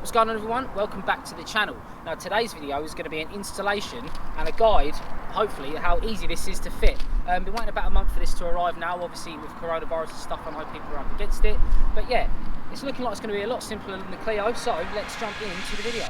What's going on, everyone? Welcome back to the channel. Now today's video is going to be an installation and a guide, hopefully, how easy this is to fit. Been waiting about a month for this to arrive now. Obviously with coronavirus and stuff, I know people are up against it, but yeah, it's looking like it's going to be a lot simpler than the Clio, so let's jump into the video.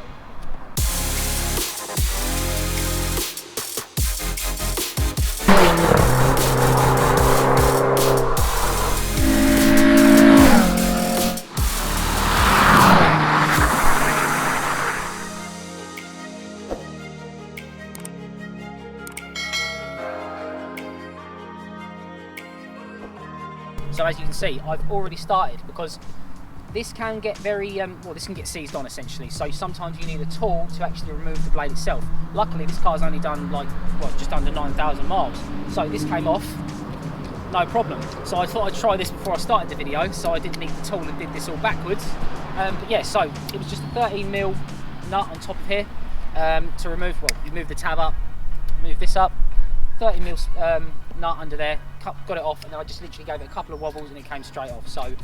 So as you can see, I've already started because this can get very, this can get seized on essentially. So sometimes you need a tool to actually remove the blade itself. Luckily this car's only done just under 9,000 miles. So this came off, no problem. So I thought I'd try this before I started the video, so I didn't need the tool and did this all backwards. But yeah, so it was just a 13mm nut on top of here to remove, you move the tab up, move this up, 30mm nut under there, got it off, and then I just literally gave it a couple of wobbles and it came straight off. So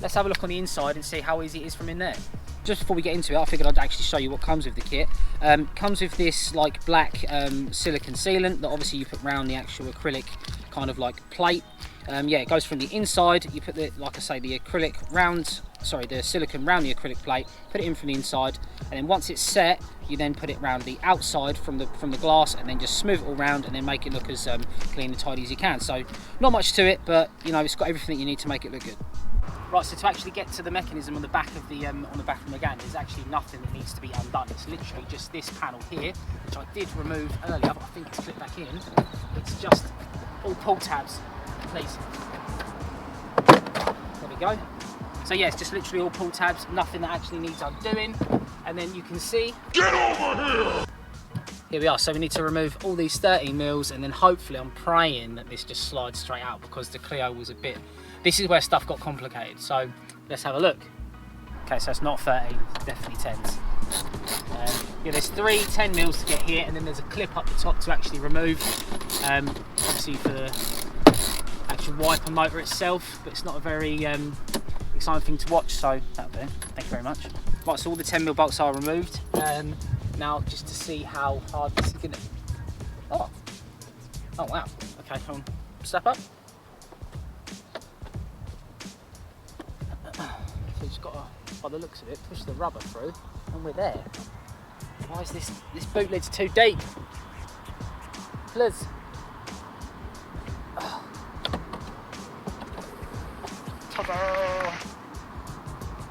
let's have a look on the inside and see how easy it is from in there. Just before we get into it, I figured I'd actually show you what comes with the kit. Comes with this like black silicone sealant that obviously you put around the actual acrylic kind of like plate. Yeah, it goes from the inside, you put the, like I say, the acrylic round, sorry, the silicone round the acrylic plate, put it in from the inside, and then once it's set, you then put it round the outside from the glass, and then just smooth it all round, and then make it look as clean and tidy as you can. So not much to it, but you know, it's got everything that you need to make it look good. Right, so to actually get to the mechanism on the back of the Megane, there's actually nothing that needs to be undone. It's literally just this panel here, which I did remove earlier, but I think it's clipped back in. It's just all pull tabs. Please. There we go. So yeah, it's just literally all pull tabs, nothing that actually needs undoing. And then you can see, get over here! Here we are, so we need to remove all these 13mm, and then hopefully I'm praying that this just slides straight out, because the Clio was a bit, this is where stuff got complicated. So let's have a look. Okay, so it's not 13, it's definitely 10s. Yeah, there's 3 10mm to get here, and then there's a clip up the top to actually remove, obviously for the actual wiper motor itself, but it's not a very exciting thing to watch, so that'll do. Thank you very much. Right, so all the 10mm bolts are removed. Now just to see how hard this is gonna. Oh wow. Okay, come on, step up. So you just got to, by the looks of it, push the rubber through, and we're there. Why is this boot lid's too deep? Please.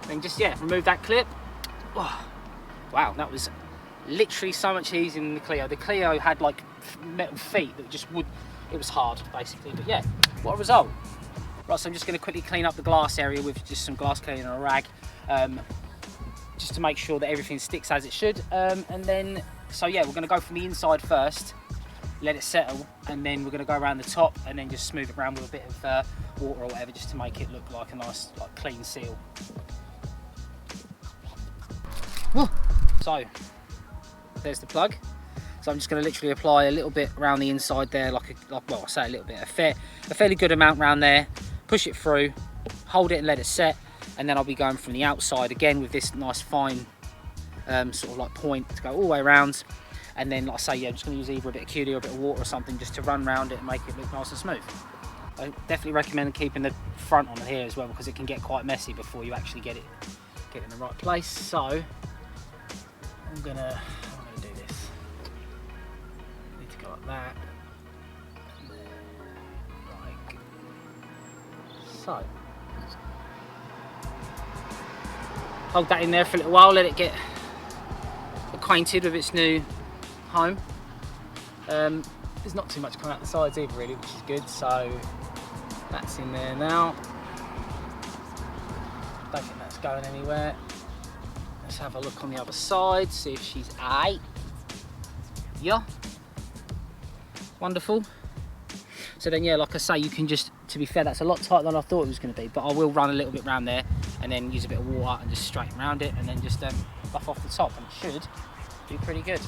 Then just, yeah, remove that clip. Oh, wow, that was literally so much easier than the Clio. The Clio had like metal feet that just would, it was hard basically, but yeah, what a result. Right, so I'm just going to quickly clean up the glass area with just some glass cleaner and a rag, just to make sure that everything sticks as it should. And then, so yeah, we're going to go from the inside first, let it settle, and then we're going to go around the top and then just smooth it around with a bit of water or whatever, just to make it look like a nice, like, clean seal. So there's the plug. So I'm just going to literally apply a little bit around the inside there, well, I say a little bit, a fairly good amount around there. Push it through, hold it and let it set, and then I'll be going from the outside again with this nice fine sort of like point to go all the way around. And then, like I say, yeah, I'm just going to use either a bit of QD or a bit of water or something just to run around it and make it look nice and smooth. I definitely recommend keeping the front on here as well, because it can get quite messy before you actually get it in the right place. So I'm gonna do this. Need to go like that, and then like so. Hold that in there for a little while, let it get acquainted with its new home. There's not too much coming out the sides either really, which is good. So that's in there now. Don't think that's going anywhere. Let's have a look on the other side, see if she's aight. Yeah, wonderful. So then, yeah, like I say, you can just, to be fair, that's a lot tighter than I thought it was going to be, but I will run a little bit around there and then use a bit of water and just straighten around it, and then just buff off the top, and it should be pretty good.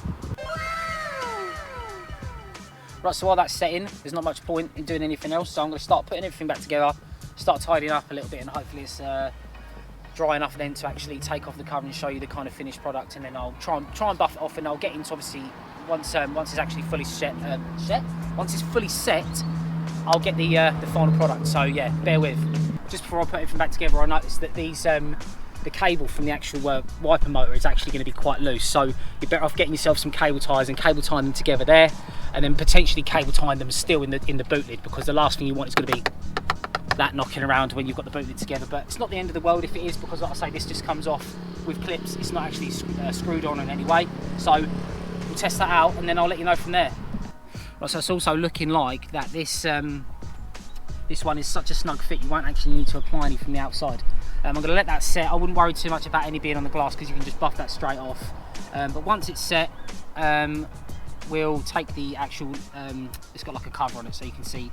Right, so while that's setting, there's not much point in doing anything else, so I'm going to start putting everything back together, start tidying up a little bit, and hopefully it's dry enough then to actually take off the cover and show you the kind of finished product, and then I'll try and buff it off, and I'll get into obviously once it's actually fully once it's fully set, I'll get the final product. So yeah, bear with. Just before I put everything back together, I noticed that these the cable from the actual wiper motor is actually going to be quite loose, so you're better off getting yourself some cable ties and cable tying them together there, and then potentially cable tying them still in the boot lid, because the last thing you want is going to be that knocking around when you've got the boot lid together. But it's not the end of the world if it is, because like I say, this just comes off with clips. It's not actually screwed on in any way, so we'll test that out and then I'll let you know from there. Right, so it's also looking like that this one is such a snug fit, you won't actually need to apply any from the outside. I'm going to let that set. I wouldn't worry too much about any being on the glass, because you can just buff that straight off. But once it's set, we'll take the actual, it's got like a cover on it so you can see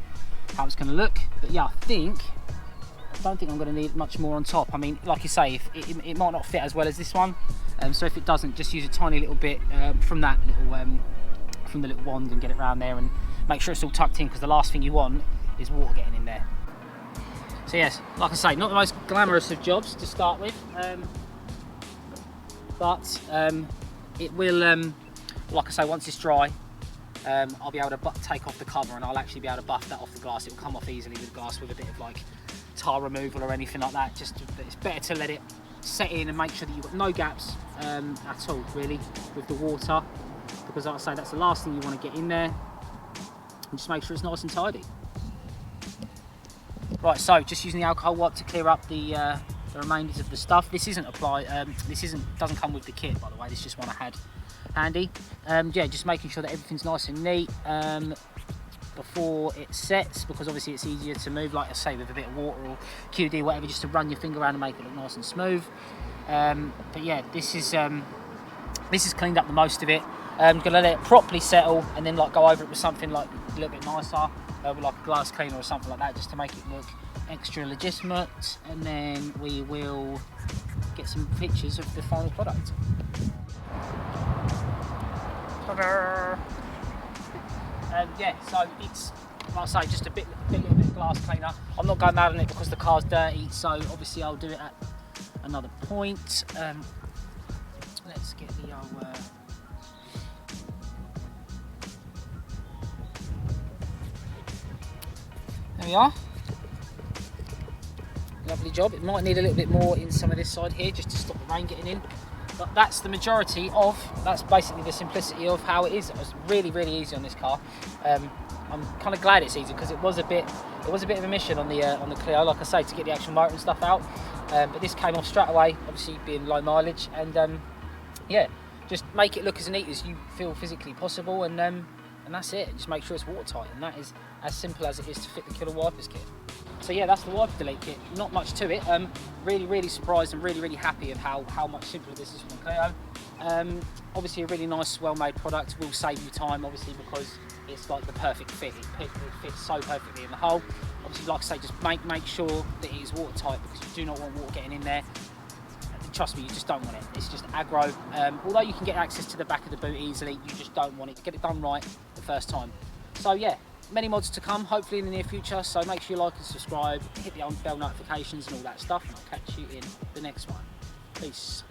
how it's going to look. But yeah, I don't think I'm going to need much more on top. I mean, like you say, if it might not fit as well as this one, so if it doesn't, just use a tiny little bit from that little from the little wand and get it around there, and make sure it's all tucked in, because the last thing you want is water getting in there. So yes, like I say, not the most glamorous of jobs to start with, but it will, like I say, once it's dry, I'll be able to take off the cover, and I'll actually be able to buff that off the glass. It will come off easily with glass, with a bit of like tar removal or anything like that. It's better to let it set in and make sure that you've got no gaps at all, really, with the water, because like I say, that's the last thing you want to get in there, and just make sure it's nice and tidy. Right, so just using the alcohol wipe to clear up the remainders of the stuff. This isn't doesn't come with the kit, by the way. This is just one I had handy. Yeah, just making sure that everything's nice and neat before it sets, because obviously it's easier to move, like I say, with a bit of water or QD, whatever, just to run your finger around and make it look nice and smooth. But yeah, this is cleaned up the most of it. I'm gonna let it properly settle, and then like go over it with something like a little bit nicer, with like a glass cleaner or something like that, just to make it look extra legitimate. And then we will get some pictures of the final product. Ta-da! Yeah, so it's, like I say, just a little bit of glass cleaner. I'm not going mad on it because the car's dirty, so obviously I'll do it at another point. Let's get the old there we are. Lovely job. It might need a little bit more in some of this side here, just to stop the rain getting in. But that's that's basically the simplicity of how it is. It was really, really easy on this car. I'm kind of glad it's easy, because it was a bit of a mission on the Clio, like I say, to get the actual motor and stuff out. But this came off straight away, obviously being low mileage, and yeah, just make it look as neat as you feel physically possible, and that's it. Just make sure it's watertight, and that is as simple as it is to fit the Killallwipers kit. So yeah, that's the wiper delete kit. Not much to it. Really, really surprised and really, really happy of how much simpler this is from the Clio. Obviously a really nice, well-made product. Will save you time, obviously, because it's like the perfect fit. It fits so perfectly in the hole. Obviously, like I say, just make sure that it is watertight, because you do not want water getting in there. Trust me, you just don't want it. It's just aggro. Although you can get access to the back of the boot easily, you just don't want it. Get it done right the first time. So yeah, many mods to come, hopefully in the near future. So make sure you like and subscribe, hit the bell notifications and all that stuff, and I'll catch you in the next one. Peace.